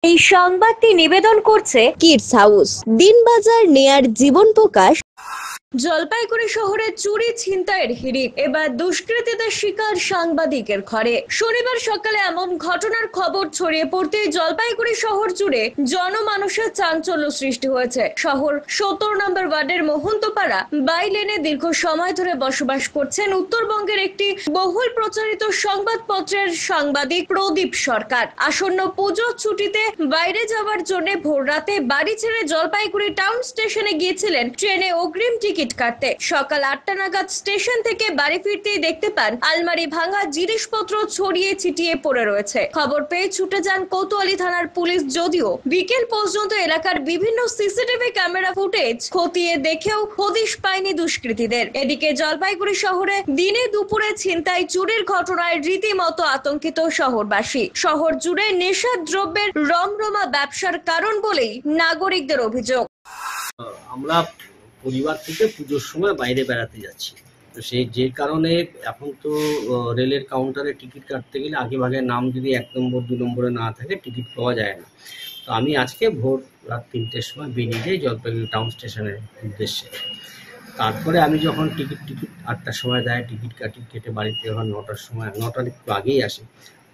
এই সংবাদটি নিবেদন করছে কিডস হাউস। দিনবাজার নেয়ার জীবন প্রকাশ। জলপাইগুড়ি শহরে চুরি ছিনতাইয়ের হিড়িক, এবার দুষ্কৃতীদের শিকার সাংবাদিকের ঘরে। শনিবার সকালে এমন ঘটনার খবর ছড়িয়ে পড়তেই জলপাইগুড়ি শহর জুড়ে জনমানুষের চাঞ্চল্য সৃষ্টি হয়েছে। শহর 17 নম্বর ওয়ার্ডের মোহন্তপাড়া বাইলেনে দীর্ঘ সময় ধরে বসবাস করছেন উত্তরবঙ্গের একটি বহুল প্রচারিত সংবাদপত্রের সাংবাদিক প্রদীপ সরকার। আসন্ন পুজো ছুটিতে বাইরে যাওয়ার জন্য ভোর রাতে বাড়ি ছেড়ে জলপাইগুড়ি টাউন স্টেশনে গিয়েছিলেন ট্রেনে অগ্রিম টিকিট কাটতে। সকাল 8টা নাগাদ স্টেশন থেকে বাড়ি ফিরতেই দেখতে পান আলমারি ভাঙা, জিনিসপত্র ছড়িয়ে ছিটিয়ে পড়ে রয়েছে। খবর পেয়ে ছুটে যান কোতোয়ালি থানার পুলিশ, যদিও বিকেল পর্যন্ত এলাকার বিভিন্ন সিসিটিভি ক্যামেরা ফুটেজ খতিয়ে দেখেও হদিশ পায়নি দুষ্কৃতীদের। এদিকে জলপাইগুড়ি শহরে দিনে দুপুরে ছিনতাই চুরির ঘটনায় রীতিমতো আতঙ্কিত শহরবাসী। শহর জুড়ে নেশা দ্রব্যের রমরমা ব্যবসার কারণ বলেই নাগরিকদের অভিযোগ। আমরা পরিবার থেকে পুজোর সময় বাইরে বেড়াতে যাচ্ছি, তো সেই যে কারণে এখন তো রেলের কাউন্টারে টিকিট কাটতে গেলে আগে ভাগে নাম যদি 1 নম্বর 2 নম্বরে না থাকে টিকিট পাওয়া যায় না। তো আমি আজকে ভোর রাত 3টের সময় বেরিয়ে যাই জলপাইগুড়ি টাউন স্টেশনের উদ্দেশ্যে। তারপরে আমি যখন টিকিট 8টার সময় দেয়, টিকিট কেটে বাড়িতে যখন 9টার সময়, 9টার একটু আগেই আসে,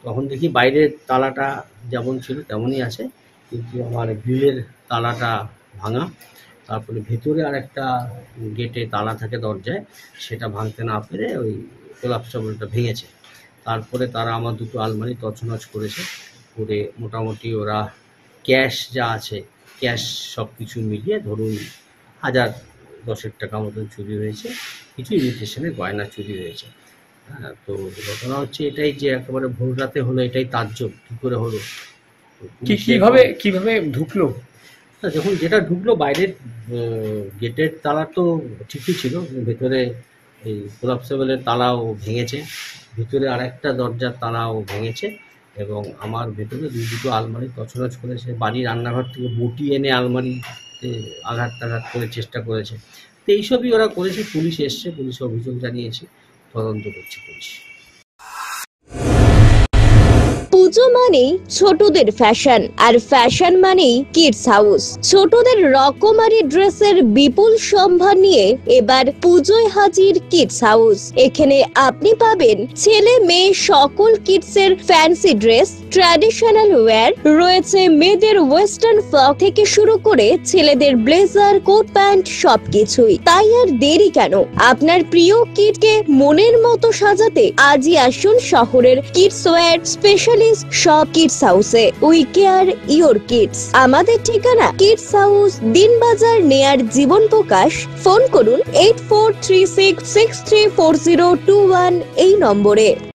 তখন দেখি বাইরের তালাটা যেমন ছিল তেমনই আছে, কিন্তু আমার গ্রিলের তালাটা ভাঙা। তারপরে ভেতরে আর একটা গেটে তালা থাকে দরজায়, সেটা ভাঙতে না পেরে ওই কোলাপসেবলটা ভেঙেছে। তারপরে তারা আমার দুটো আলমারি তছনছ করেছে, করে মোটামুটি ওরা ক্যাশ যা আছে, ক্যাশ সব কিছু মিলিয়ে ধরুন 1010 টাকা মতন চুরি হয়েছে, কিছু ইমিটেশনের গয়না চুরি হয়েছে। হ্যাঁ, তো ঘটনা হচ্ছে এটাই যে একেবারে ভোর রাতে হলো, এটাই তাজ্জব কী করে হলো, কিভাবে ঢুকলো। যখন যেটা ঢুকলো বাইরের গেটের তালা তো ঠিকই ছিল, ভেতরে এই কোলাপসেবলের তালাও ভেঙেছে, ভিতরে আরেকটা দরজার তালাও ভেঙেছে, এবং আমার ভেতরে দুটো আলমারি তছনছ করেছে। বাড়ির রান্নাঘর থেকে বটি এনে আলমারিতে আঘাত করে চেষ্টা করেছে। তো এইসবই ওরা করেছে। পুলিশ এসছে, পুলিশে অভিযোগ জানিয়েছে, তদন্ত করছে পুলিশ। পুজো মানেই ছোটদের ফ্যাশন, আর ফ্যাশন মানেই কিডস হাউস। ছোটদের রকমারি ড্রেসের বিপুল সম্ভার নিয়ে এবার পুজোয় হাজির কিডস হাউস। এখানে আপনি পাবেন ছেলে মেয়ে সকল কিডসের ফ্যান্সি ড্রেস, ট্র্যাডিশনাল ওয়্যার, রয়েছে মেয়েদের ওয়েস্টার্ন ফ্রক থেকে শুরু করে ছেলেদের ব্লেজার, কোট প্যান্ট সবকিছুই। তাই আর দেরি কেন? আপনার প্রিয় কিডকে মনের মতো সাজাতে আজই আসুন শহরের কিডস ওয়্যার স্পেশালিস্ট সব কিডস হাউসে। We care your kids. আমাদের ঠিকানা কিডস হাউস, দিনবাজার নেয়ার জীবন প্রকাশ। ফোন করুন 8436634021 এই নম্বরে।